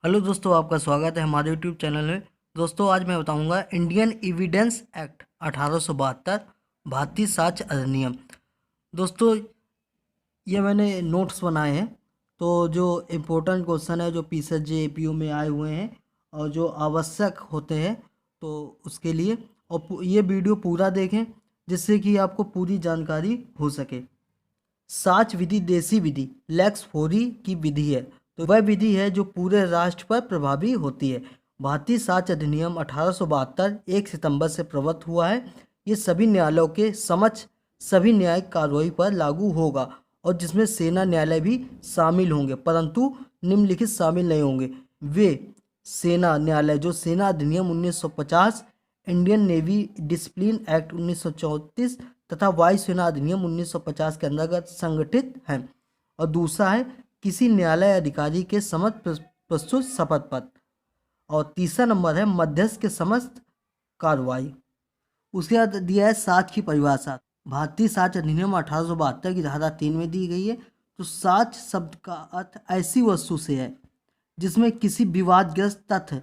Hello दोस्तों, आपका स्वागत है हमारे यूट्यूब चैनल में। दोस्तों, आज मैं बताऊंगा इंडियन एविडेंस एक्ट 1872 भारतीय साक्ष्य अधिनियम। दोस्तों, ये मैंने नोट्स बनाए हैं। तो जो इम्पोर्टेंट क्वेश्चन है जो पीसीएसजे एपीयू में आए हुए हैं और जो आवश्यक होते हैं तो उसके लिए और ये वीडियो पूरा देखें जिससे कि आपको पूरी जानकारी हो सके। साच विधि देसी विधि लेक्स फोरी की विधि है। तो वह विधि है जो पूरे राष्ट्र पर प्रभावी होती है। भारतीय साक्ष्य अधिनियम 1872 1 सितंबर से प्रवृत्त हुआ है। ये सभी न्यायालयों के समक्ष सभी न्यायिक कार्रवाई पर लागू होगा और जिसमें सेना न्यायालय भी शामिल होंगे, परंतु निम्नलिखित शामिल नहीं होंगे। वे सेना न्यायालय जो सेना अधिनियम 1950, इंडियन नेवी डिसिप्लिन एक्ट 1934 तथा वायुसेना अधिनियम 1950 के अंतर्गत संगठित हैं। और दूसरा है किसी न्यायालय अधिकारी के समक्ष प्रस्तुत शपथ पत्र। और तीसरा नंबर है मध्यस्थ के समस्त कार्रवाई। उसके बाद दिया है साक्ष्य की परिभाषा। भारतीय साक्ष्य अधिनियम 1872 की धारा 3 में दी गई है। तो साक्ष्य शब्द का अर्थ ऐसी वस्तु से है जिसमें किसी विवादग्रस्त तथ्य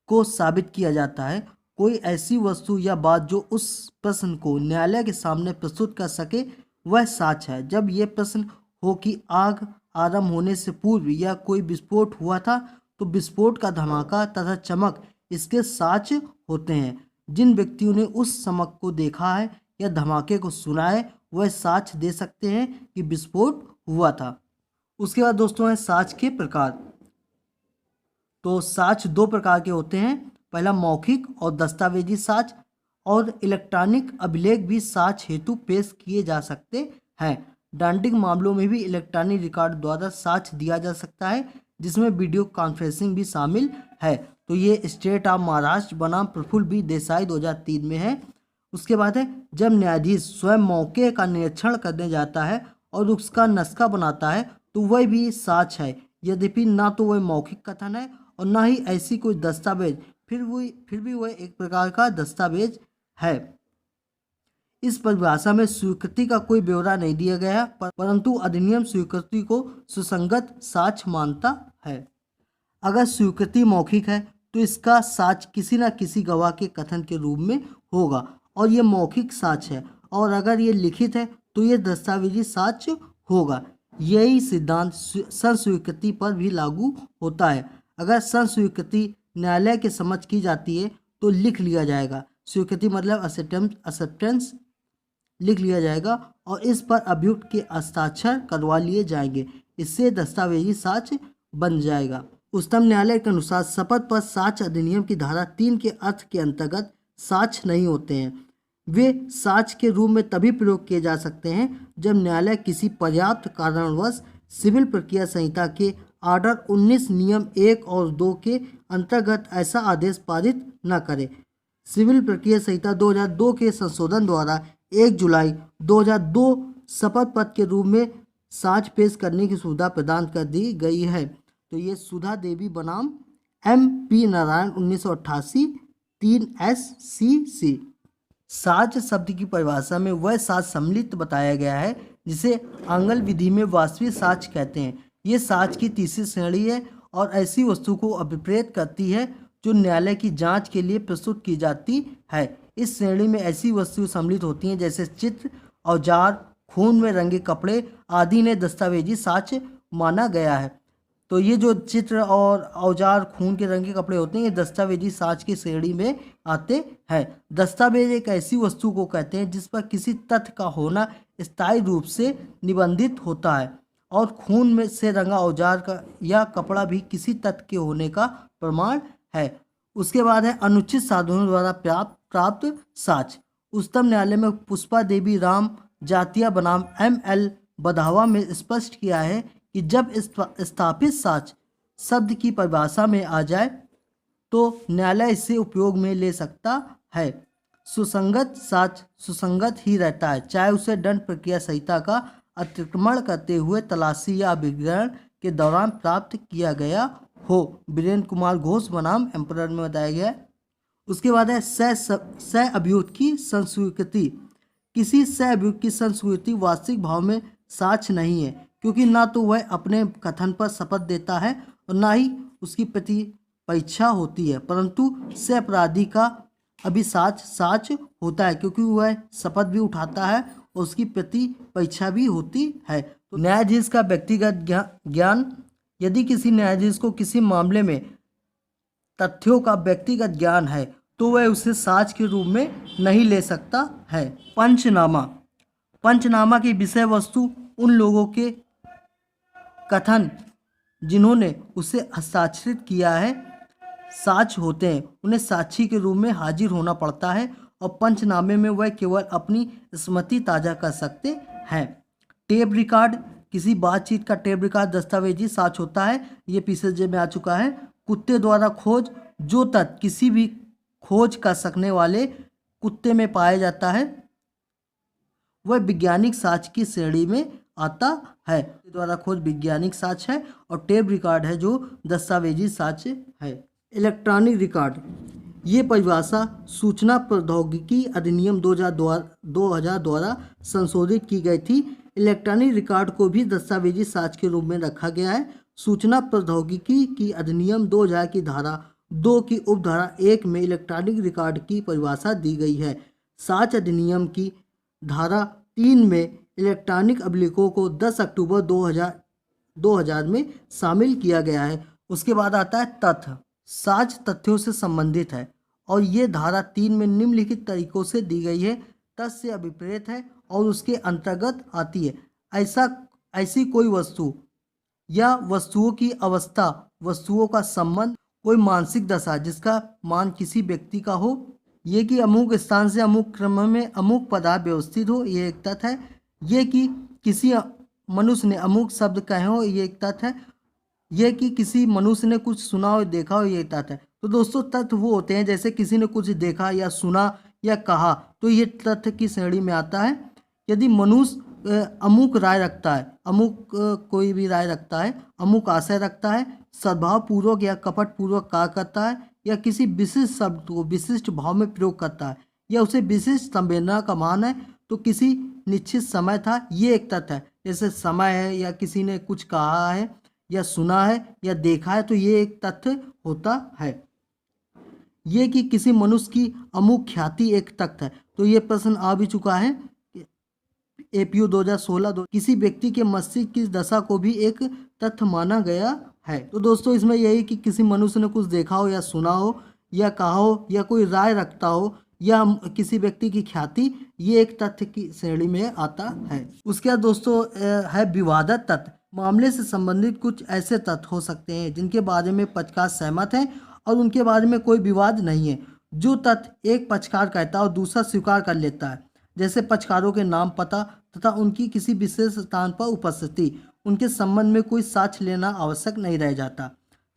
को साबित किया जाता है। कोई ऐसी वस्तु या बात जो उस प्रश्न को न्यायालय के सामने प्रस्तुत कर सके वह साक्ष्य है। जब यह प्रश्न हो कि आग आरंभ होने से पूर्व या कोई विस्फोट हुआ था तो विस्फोट का धमाका तथा चमक इसके साक्ष्य होते हैं। जिन व्यक्तियों ने उस चमक को देखा है या धमाके को सुना है वह साक्ष्य दे सकते हैं कि विस्फोट हुआ था। उसके बाद दोस्तों है साक्ष्य के प्रकार। तो साक्ष्य दो प्रकार के होते हैं। पहला मौखिक और दस्तावेजी साक्ष्य और इलेक्ट्रॉनिक अभिलेख भी साक्ष्य हेतु पेश किए जा सकते हैं। डांडिक मामलों में भी इलेक्ट्रॉनिक रिकॉर्ड द्वारा साक्ष्य दिया जा सकता है जिसमें वीडियो कॉन्फ्रेंसिंग भी शामिल है। तो ये स्टेट ऑफ महाराष्ट्र बनाम प्रफुल्ल बी देसाई 2003 में है। उसके बाद है जब न्यायाधीश स्वयं मौके का निरीक्षण करने जाता है और उसका नस्खा बनाता है तो वह भी साक्ष्य है, यद्यपि ना तो वह मौखिक कथन है और ना ही ऐसी कोई दस्तावेज, फिर भी वह एक प्रकार का दस्तावेज है। इस परिभाषा में स्वीकृति का कोई ब्यौरा नहीं दिया गया है, परंतु अधिनियम स्वीकृति को सुसंगत साक्ष्य मानता है। अगर स्वीकृति मौखिक है तो इसका साक्ष्य किसी न किसी गवाह के कथन के रूप में होगा और यह मौखिक साक्ष्य है। और अगर ये लिखित है तो यह दस्तावेजी साक्ष्य होगा। यही सिद्धांत संस्वीकृति पर भी लागू होता है। अगर संस्वीकृति न्यायालय के समक्ष की जाती है तो लिख लिया जाएगा। स्वीकृति मतलब एक्सेप्टेंस लिख लिया जाएगा और इस पर अभियुक्त के हस्ताक्षर करवा लिए जाएंगे। इससे दस्तावेजी साक्ष्य बन जाएगा। उच्चतम न्यायालय के अनुसार शपथ पर साक्ष्य अधिनियम की धारा 3 के अर्थ के अंतर्गत साक्ष्य नहीं होते हैं। वे साक्ष्य के रूप में तभी प्रयोग किए जा सकते हैं जब न्यायालय किसी पर्याप्त कारणवश सिविल प्रक्रिया संहिता के ऑर्डर 19 नियम 1 और 2 के अंतर्गत ऐसा आदेश पारित न करे। सिविल प्रक्रिया संहिता 2002 के संशोधन द्वारा 1 जुलाई 2002 शपथ पत्र के रूप में साक्ष्य पेश करने की सुविधा प्रदान कर दी गई है। तो ये सुधा देवी बनाम MP नारायण 1988 3 SCC। साक्ष्य शब्द की परिभाषा में वह साक्ष्य सम्मिलित बताया गया है जिसे आंगल विधि में वास्तविक साक्ष्य कहते हैं। ये साक्ष्य की तीसरी श्रेणी है और ऐसी वस्तु को अभिप्रेत करती है जो न्यायालय की जांच के लिए प्रस्तुत की जाती है। इस श्रेणी में ऐसी वस्तुएं सम्मिलित होती हैं जैसे चित्र, औजार, खून में रंगे कपड़े आदि ने दस्तावेजी साक्ष्य माना गया है। तो ये जो चित्र और औजार, खून के रंगे कपड़े होते हैं ये दस्तावेजी साक्ष्य की श्रेणी में आते हैं। दस्तावेज एक ऐसी वस्तु को कहते हैं जिस पर किसी तथ्य का होना स्थायी रूप से निबंधित होता है और खून में से रंगा औजार का या कपड़ा भी किसी तथ्य के होने का प्रमाण है। उसके बाद है अनुचित साधनों द्वारा प्राप्त साक्ष्य। उच्चतम न्यायालय में पुष्पा देवी राम जातिया बनाम ML बधावा में स्पष्ट किया है कि जब स्थापित साक्ष्य शब्द की परिभाषा में आ जाए तो न्यायालय इसे उपयोग में ले सकता है। सुसंगत साक्ष्य सुसंगत ही रहता है, चाहे उसे दंड प्रक्रिया संहिता का अतिक्रमण करते हुए तलाशी या अभिग्रहण के दौरान प्राप्त किया गया हो। वीरेंद्र कुमार घोष बनाम एम्परर में बताया गया है। उसके बाद है सह अभियुक्त की संस्वीकृति। किसी सह अभियुक्त की संस्वीकृति वास्तविक भाव में साक्ष्य नहीं है क्योंकि ना तो वह अपने कथन पर शपथ देता है और ना ही उसकी प्रतिपरीक्षा होती है, परंतु से अपराधी का अभी साच होता है, क्योंकि वह शपथ भी उठाता है और उसकी प्रतिपरीक्षा भी होती है। तो न्यायाधीश का व्यक्तिगत ज्ञान, यदि किसी न्यायाधीश को किसी मामले में तथ्यों का व्यक्तिगत ज्ञान है तो वह उसे साक्ष्य के रूप में नहीं ले सकता है। पंचनामा की विषय वस्तु उन लोगों के कथन जिन्होंने उसे हस्ताक्षरित किया है साक्ष्य होते हैं, उन्हें साक्षी के रूप में हाजिर होना पड़ता है और पंचनामे में वह केवल अपनी स्मृति ताज़ा कर सकते हैं। टेप रिकॉर्ड, किसी बातचीत का टेप रिकॉर्ड दस्तावेजी साक्ष्य होता है, ये पीछे में आ चुका है। कुत्ते द्वारा खोज, जो तथ्य किसी भी खोज कर सकने वाले कुत्ते में पाया जाता है वह वैज्ञानिक साक्ष्य की श्रेणी में आता है। द्वारा खोज वैज्ञानिक साक्ष्य है और टेप रिकॉर्ड है जो दस्तावेजी साक्ष्य है। इलेक्ट्रॉनिक रिकॉर्ड, ये परिभाषा सूचना प्रौद्योगिकी अधिनियम 2000 द्वारा संशोधित की गई थी। इलेक्ट्रॉनिक रिकॉर्ड को भी दस्तावेजी साक्ष्य के रूप में रखा गया है। सूचना प्रौद्योगिकी की अधिनियम 2000 की धारा 2 की उपधारा 1 में इलेक्ट्रॉनिक रिकॉर्ड की परिभाषा दी गई है। साक्ष्य अधिनियम की धारा 3 में इलेक्ट्रॉनिक अभिलेखों को 10 अक्टूबर 2000 में शामिल किया गया है। उसके बाद आता है तथ्य। साक्ष्य तथ्यों से संबंधित है और ये धारा 3 में निम्नलिखित तरीकों से दी गई है। तथ्य से अभिप्रेत है और उसके अंतर्गत आती है ऐसी कोई वस्तु या वस्तुओं की अवस्था, वस्तुओं का संबंध, कोई मानसिक दशा जिसका मान किसी व्यक्ति का हो, ये कि अमुक स्थान से अमुक क्रम में अमुक पदार्थ व्यवस्थित हो, ये एक तथ्य है। ये कि किसी मनुष्य ने अमुक शब्द कहे हो, ये एक तथ्य है। ये कि किसी मनुष्य ने कुछ सुना हो देखा हो, ये तथ्य है। तो दोस्तों तथ्य वो होते हैं जैसे किसी ने कुछ देखा या सुना या कहा, तो ये तथ्य की श्रेणी में आता है। यदि मनुष्य अमुक राय रखता है, अमुक कोई भी राय रखता है, अमुक आशय रखता है, सद्भाव पूर्वक या कपट पूर्वक कार्य करता है, या किसी विशिष्ट शब्द को विशिष्ट भाव में प्रयोग करता है, या उसे विशिष्ट संवेदना का मान है, तो किसी निश्चित समय था, ये एक तथ्य है। जैसे समय है या किसी ने कुछ कहा है या सुना है या देखा है, तो ये एक तथ्य होता है। ये कि किसी मनुष्य की अमुक ख्याति एक तथ्य है। तो ये प्रश्न आ भी चुका है एपीयू 2016। किसी व्यक्ति के मस्तिष्क की दशा को भी एक तथ्य माना गया है। तो दोस्तों इसमें यही कि किसी मनुष्य ने कुछ देखा हो या सुना हो या कहा हो या कोई राय रखता हो या किसी व्यक्ति की ख्याति, ये एक तथ्य की श्रेणी में आता है। उसके बाद दोस्तों है विवादित तथ्य। मामले से संबंधित कुछ ऐसे तथ्य हो सकते हैं जिनके बारे में पक्षकार सहमत हैं और उनके बारे में कोई विवाद नहीं है। जो तथ्य एक पक्षकार कहता है और दूसरा स्वीकार कर लेता है, जैसे पक्षकारों के नाम, पता तथा उनकी किसी विशेष स्थान पर उपस्थिति, उनके संबंध में कोई साक्ष्य लेना आवश्यक नहीं रह जाता।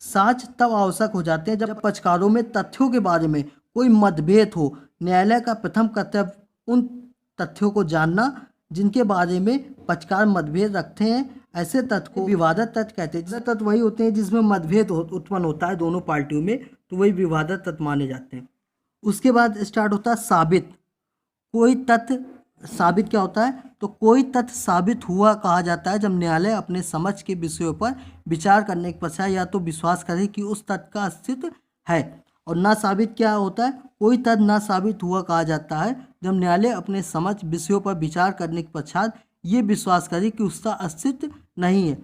साक्ष्य तब आवश्यक हो जाते हैं जब पक्षकारों में तथ्यों के बारे में कोई मतभेद हो। न्यायालय का प्रथम कर्तव्य उन तथ्यों को जानना जिनके बारे में पक्षकार मतभेद रखते हैं। ऐसे तथ्य को विवादित तथ्य कहते हैं। जैसे तथ्य वही होते हैं जिसमें मतभेद उत्पन्न होता है दोनों पार्टियों में, तो वही विवादित तथ्य माने जाते हैं। उसके बाद स्टार्ट होता है साबित। कोई तथ्य साबित क्या होता है? तो कोई तथ्य साबित हुआ कहा जाता है जब न्यायालय अपने समझ के विषयों पर विचार करने के पश्चात या तो विश्वास करे कि उस तथ्य का अस्तित्व है। और ना साबित क्या होता है? कोई तथ्य ना साबित हुआ कहा जाता है जब न्यायालय अपने समझ विषयों पर विचार करने के पश्चात ये विश्वास करे कि उसका अस्तित्व नहीं है।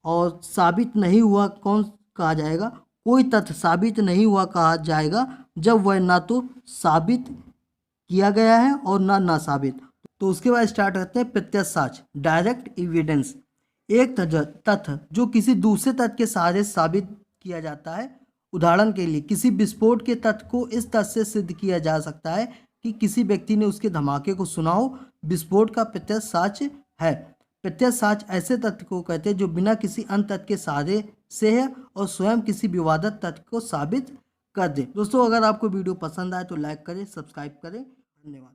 और साबित नहीं हुआ कौन कहा जाएगा? कोई तथ्य साबित नहीं हुआ कहा जाएगा जब वह ना तो साबित किया गया है और ना साबित। तो उसके बाद स्टार्ट करते हैं प्रत्यक्ष साक्ष्य, डायरेक्ट एविडेंस। एक तथ्य जो किसी दूसरे तथ्य के सहारे साबित किया जाता है। उदाहरण के लिए किसी विस्फोट के तथ्य को इस तथ्य से सिद्ध किया जा सकता है कि किसी व्यक्ति ने उसके धमाके को सुना हो, विस्फोट का प्रत्यक्ष साक्ष्य है। प्रत्यक्ष साक्ष्य ऐसे तथ्य को कहते हैं जो बिना किसी अन्य तथ्य के सहारे से है और स्वयं किसी विवादित तथ्य को साबित कर दे। दोस्तों अगर आपको वीडियो पसंद आए तो लाइक करें, सब्सक्राइब करें। धन्यवाद।